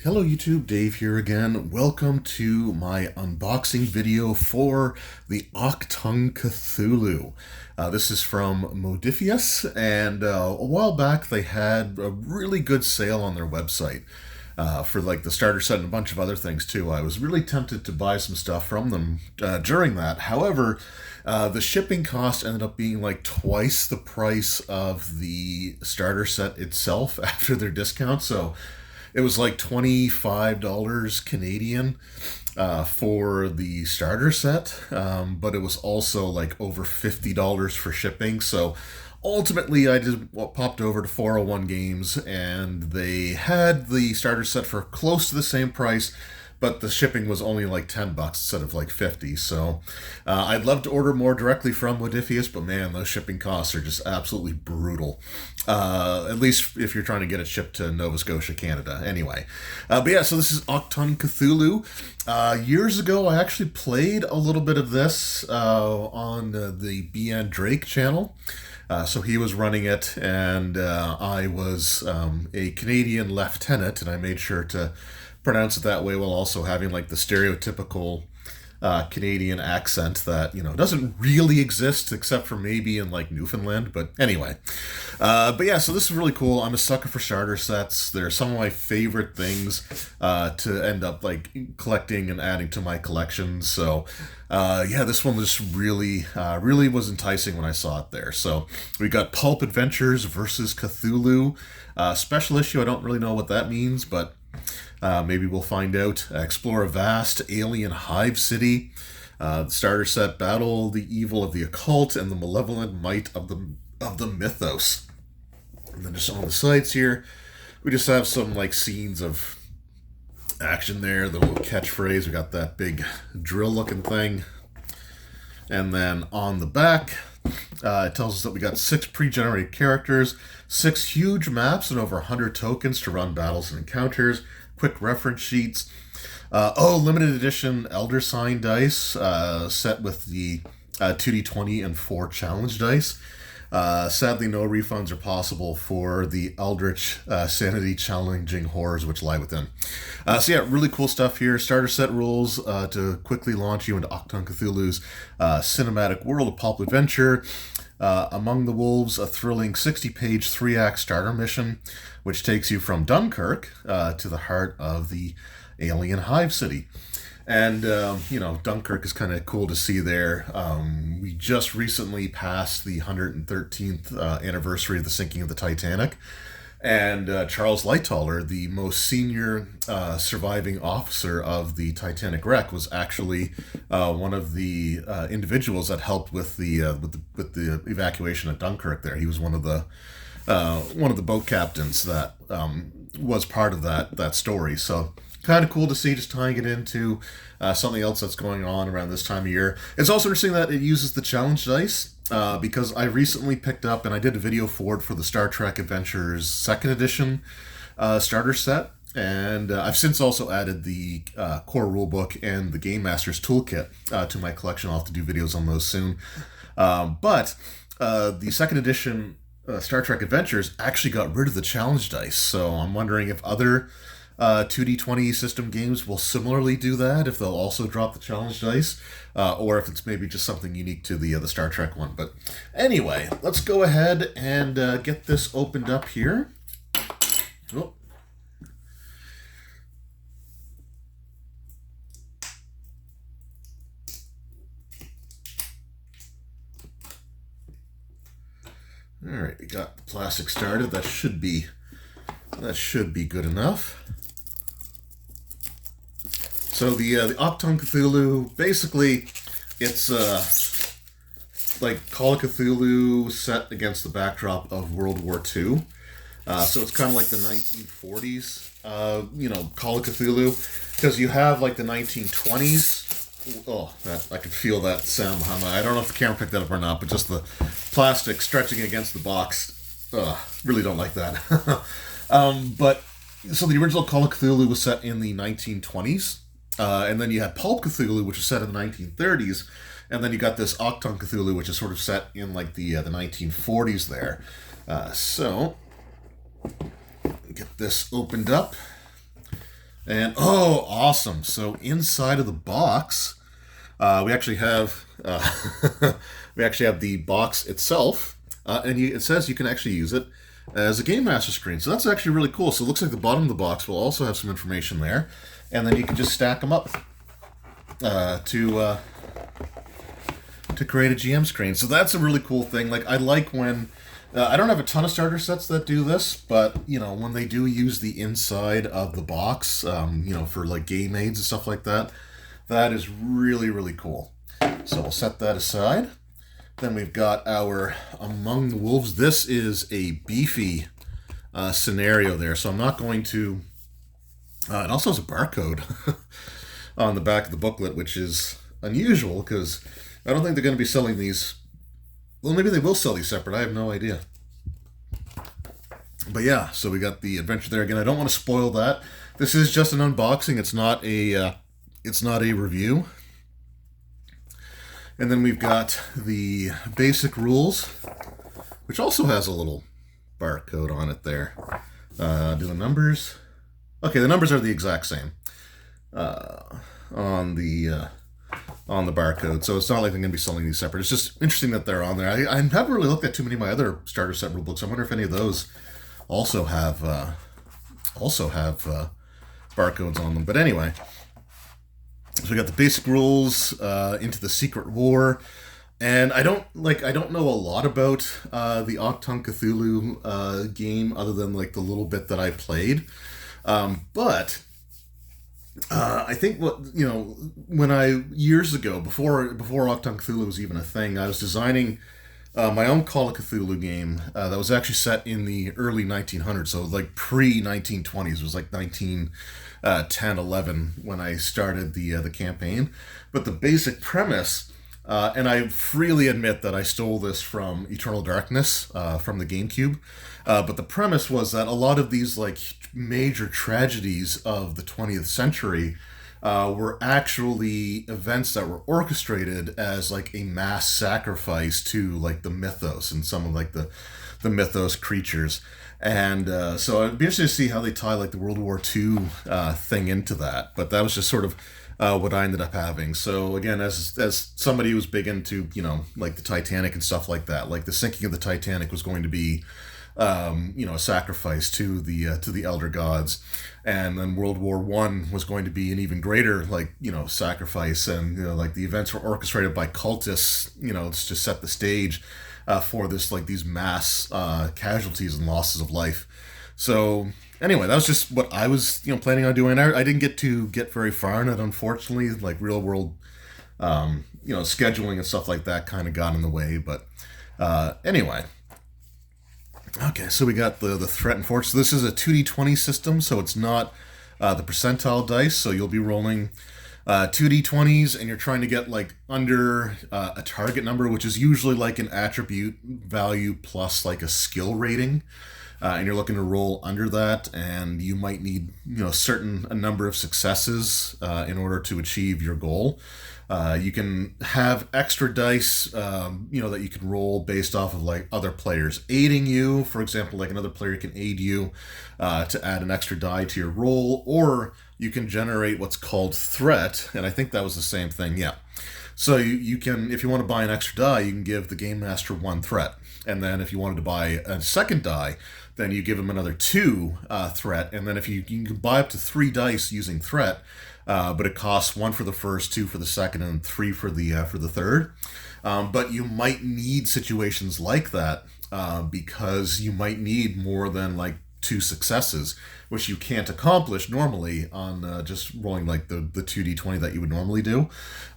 Hello YouTube, Dave here again. Welcome to my unboxing video for the Achtung Cthulhu. This is from Modifius, and a while back they had a really good sale on their website for like the starter set and a bunch of other things too. I was really tempted to buy some stuff from them during that. However, the shipping cost ended up being like twice the price of the starter set itself after their discount, so it was like $25 Canadian for the starter set, but it was also like over $50 for shipping. So ultimately, I just popped over to 401 Games, and they had the starter set for close to the same price, but the shipping was only like $10 instead of like 50. So I'd love to order more directly from Modifius, but man, those shipping costs are just absolutely brutal. At least if you're trying to get it shipped to Nova Scotia, Canada. Anyway, but yeah, so this is Achtung Cthulhu. Years ago, I actually played a little bit of this on the BN Drake channel. So he was running it, and I was a Canadian lieutenant, and I made sure to pronounce it that way while also having like the stereotypical Canadian accent that, you know, doesn't really exist except for maybe in like Newfoundland. But anyway, but yeah, so this is really cool. I'm a sucker for starter sets. They're some of my favorite things to end up like collecting and adding to my collection. So yeah, this one just really was enticing when I saw it there. So we got Pulp Adventures versus Cthulhu. Special issue, I don't really know what that means, but maybe we'll find out. Explore a vast alien hive city. The starter set: battle the evil of the occult and the malevolent might of the mythos. And then just on the sides here, we just have some like scenes of action there. The little catchphrase. We got that big drill-looking thing, and then on the back, it tells us that we got 6 pre-generated characters, 6 huge maps, and over 100 tokens to run battles and encounters. Quick reference sheets. Limited edition Elder Sign dice, set with the 2d20 and 4 challenge dice. Sadly, no refunds are possible for the Eldritch Sanity Challenging Horrors which lie within. So yeah, really cool stuff here. Starter set rules to quickly launch you into Achtung Cthulhu's cinematic world of pulp adventure. Among the Wolves, a thrilling 60-page 3-act starter mission, which takes you from Dunkirk to the heart of the alien hive city. And, you know, Dunkirk is kind of cool to see there. We just recently passed the 113th anniversary of the sinking of the Titanic. And Charles Lightoller, the most senior surviving officer of the Titanic wreck, was actually one of the individuals that helped with the evacuation of Dunkirk. There, he was one of the boat captains that was part of that story. So kind of cool to see, just tying it into something else that's going on around this time of year. It's also interesting that it uses the challenge dice. Because I recently picked up, and I did a video for it for the Star Trek Adventures 2nd edition starter set, and I've since also added the core rulebook and the Game Master's Toolkit to my collection. I'll have to do videos on those soon. But the 2nd edition Star Trek Adventures actually got rid of the challenge dice, so I'm wondering if other 2d20 system games will similarly do that, if they'll also drop the challenge dice, or if it's maybe just something unique to the Star Trek one. But anyway, let's go ahead and get this opened up here. Oh. All right, we got the plastic started. That should be good enough. So the Achtung Cthulhu, basically, it's like Call of Cthulhu set against the backdrop of World War II. So it's kind of like the 1940s, Call of Cthulhu, because you have like the 1920s. Oh, I could feel that sound behind my. I don't know if the camera picked that up or not, but just the plastic stretching against the box. Really don't like that. But so the original Call of Cthulhu was set in the 1920s. And then you had Pulp Cthulhu, which was set in the 1930s, and then you got this Achtung Cthulhu, which is sort of set in like the 1940s there. So get this opened up. And oh, awesome! So inside of the box, we actually have we actually have the box itself, and it says you can actually use it as a Game Master screen. So that's actually really cool. So it looks like the bottom of the box will also have some information there, and then you can just stack them up to create a GM screen. So that's a really cool thing. Like I like when I don't have a ton of starter sets that do this, but you know when they do use the inside of the box, you know, for like game aids and stuff like that, that is really really cool. So we'll set that aside. Then we've got our Among the Wolves. This is a beefy scenario there, so I'm not going to. It also has a barcode on the back of the booklet, which is unusual because I don't think they're going to be selling these. Well, maybe they will sell these separate. I have no idea. But yeah, so we got the adventure there again. I don't want to spoil that. This is just an unboxing. It's not a review. And then we've got the basic rules, which also has a little barcode on it there. Do the numbers? Okay, the numbers are the exact same on the barcode, so it's not like they're going to be selling these separate. It's just interesting that they're on there. I haven't really looked at too many of my other starter set rulebooks. I wonder if any of those also have barcodes on them. But anyway, so we got the basic rules, into the Secret War, and I don't know a lot about the Achtung Cthulhu game other than like the little bit that I played, but. I think when I years ago before Achtung Cthulhu was even a thing, I was designing my own Call of Cthulhu game that was actually set in the early 1900s, so like pre 1920s. It was like 1910, 11 when I started the campaign. But the basic premise, and I freely admit that I stole this from Eternal Darkness from the GameCube. But the premise was that a lot of these like major tragedies of the 20th century were actually events that were orchestrated as like a mass sacrifice to like the mythos and some of like the mythos creatures. And so I'd be interested to see how they tie like the World War II thing into that. But that was just sort of what I ended up having. So again, as somebody who was big into, you know, like the Titanic and stuff like that, like the sinking of the Titanic was going to be a sacrifice to the elder gods, and then World War One was going to be an even greater sacrifice, and like the events were orchestrated by cultists, to set the stage for this like these mass casualties and losses of life. So anyway, that was just what I was planning on doing. I didn't get very far in it, unfortunately. Like real world scheduling and stuff like that kind of got in the way, but anyway. Okay, so we got the threat and force. So this is a 2d20 system, so it's not the percentile dice. So you'll be rolling 2d20s, and you're trying to get like under a target number, which is usually like an attribute value plus like a skill rating. And you're looking to roll under that, and you might need a number of successes in order to achieve your goal. You can have extra dice, that you can roll based off of like other players aiding you. For example, like another player can aid you to add an extra die to your roll, or you can generate what's called threat, and I think that was the same thing. Yeah. So you can, if you want to buy an extra die, you can give the game master one threat, and then if you wanted to buy a second die, then you give him another two threat, and then if you can buy up to 3 dice using threat. But it costs 1 for the first, 2 for the second, and 3 for the third. But you might need situations like that because you might need more than like 2 successes, which you can't accomplish normally on just rolling like the 2d20 that you would normally do.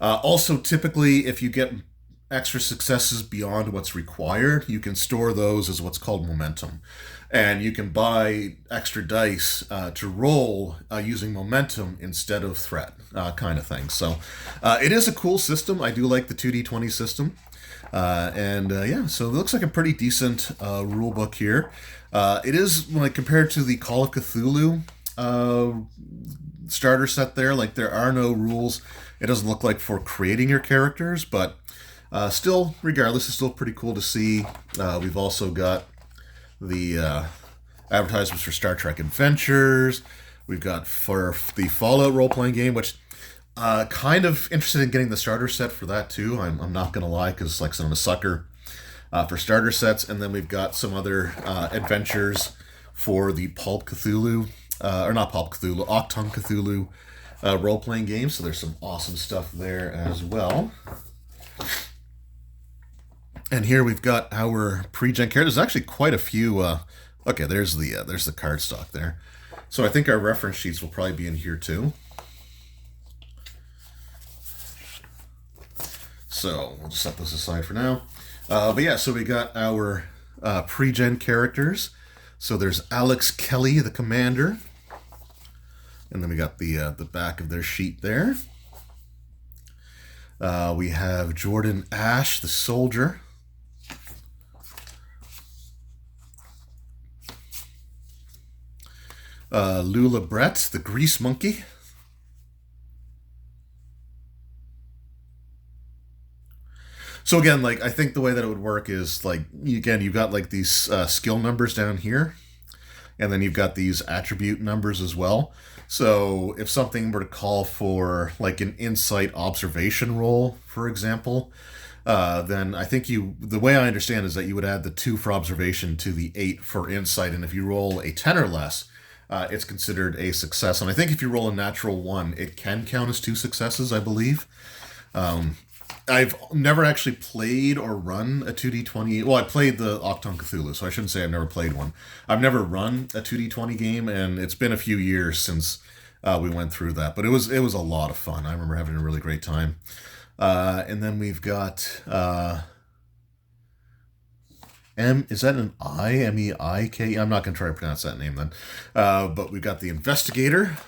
Also, typically, if you get extra successes beyond what's required, you can store those as what's called momentum. And you can buy extra dice to roll using momentum instead of threat, kind of thing. So it is a cool system. I do like the 2d20 system. So it looks like a pretty decent rule book here. It is, like, compared to the Call of Cthulhu starter set there, like, there are no rules. It doesn't look like for creating your characters, but still, regardless, it's still pretty cool to see. We've also got the advertisements for Star Trek Adventures. We've got for the Fallout role-playing game, which kind of interested in getting the starter set for that too. I'm not going to lie, because like I said, I'm a sucker for starter sets. And then we've got some other adventures for the Pulp Cthulhu, or not Pulp Cthulhu, Achtung Cthulhu role-playing game. So there's some awesome stuff there as well. And here we've got our pre-gen characters. There's actually quite a few. Okay, there's the card stock there. So I think our reference sheets will probably be in here too. So we'll just set this aside for now. But yeah, so we got our pre-gen characters. So there's Alex Kelly, the commander. And then we got the back of their sheet there. We have Jordan Ash, the soldier. Lula Brett, the grease monkey. So again, like, I think the way that it would work is, like, again, you've got like these skill numbers down here, and then you've got these attribute numbers as well. So if something were to call for like an insight observation roll, for example, then I think the way I understand is that you would add the 2 for observation to the 8 for insight, and if you roll a 10 or less, it's considered a success. And I think if you roll a natural 1, it can count as 2 successes, I believe. I've never actually played or run a 2D20. Well, I played the Achtung Cthulhu, so I shouldn't say I've never played one. I've never run a 2D20 game, and it's been a few years since we went through that. But it was a lot of fun. I remember having a really great time. And then we've got is that an I? M-E-I-K? I'm not going to try to pronounce that name then. But we've got the investigator.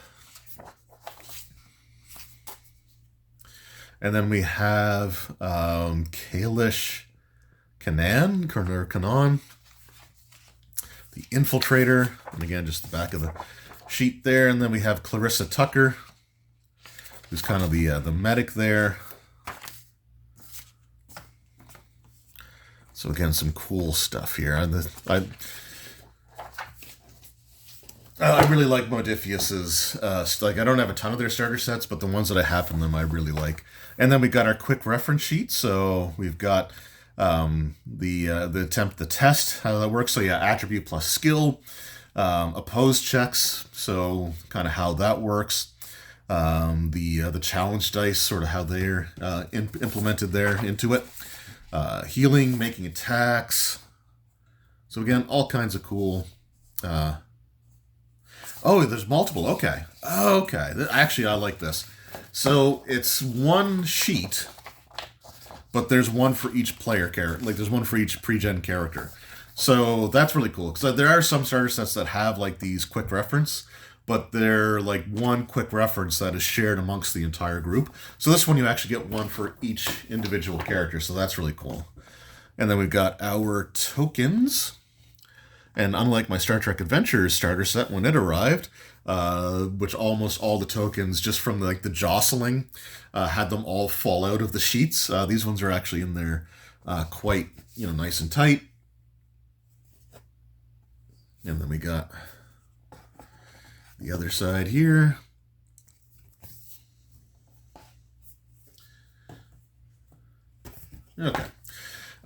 And then we have Kalish Kanan, the infiltrator. And again, just the back of the sheet there. And then we have Clarissa Tucker, who's kind of the medic there. So again, some cool stuff here. I really like Modifius's, like, I don't have a ton of their starter sets, but the ones that I have from them I really like. And then we got our quick reference sheet. So we've got the test, how that works. So yeah, attribute plus skill, opposed checks, so kind of how that works. The challenge dice, sort of how they're implemented there into it. Healing, making attacks. So again, all kinds of cool. Oh, there's multiple. Okay. Actually, I like this. So it's one sheet, but there's one for each player character. Like, there's one for each pre-gen character. So that's really cool, because there are some starter sets that have like these quick reference, but they're like one quick reference that is shared amongst the entire group. So this one, you actually get one for each individual character. So that's really cool. And then we've got our tokens. And unlike my Star Trek Adventures starter set when it arrived, which almost all the tokens, just from like the jostling, had them all fall out of the sheets, these ones are actually in there quite, nice and tight. And then we got the other side here. Okay.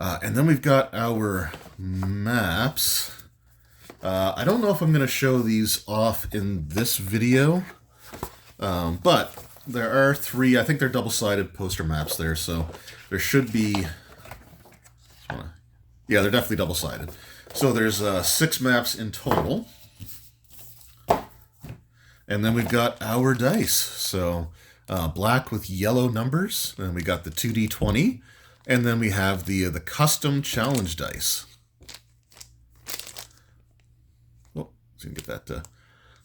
And then we've got our maps. I don't know if I'm going to show these off in this video, but there are 3, I think they're double-sided poster maps there, so there should be, yeah, they're definitely double-sided. So there's 6 maps in total, and then we've got our dice. So black with yellow numbers, and we got the 2D20, and then we have the custom challenge dice. So you can get that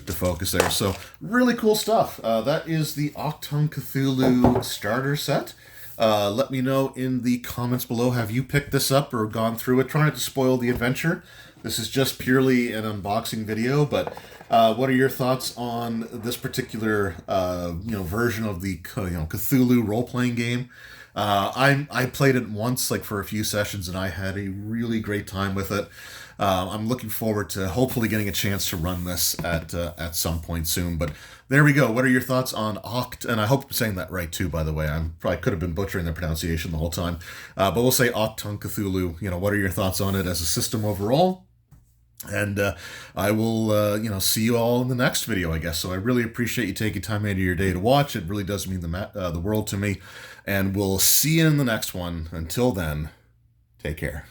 to focus there. So really cool stuff. That is the Achtung Cthulhu starter set. Let me know in the comments below, have you picked this up or gone through it? Try not to spoil the adventure. This is just purely an unboxing video, but what are your thoughts on this particular version of the Cthulhu role-playing game? I played it once, like for a few sessions, and I had a really great time with it. I'm looking forward to hopefully getting a chance to run this at some point soon. But there we go. What are your thoughts on Oct? And I hope I'm saying that right too, by the way. I probably could have been butchering the pronunciation the whole time. But we'll say Achtung Cthulhu. What are your thoughts on it as a system overall? And I will, see you all in the next video, I guess. So I really appreciate you taking time out of your day to watch. It really does mean the world to me. And we'll see you in the next one. Until then, take care.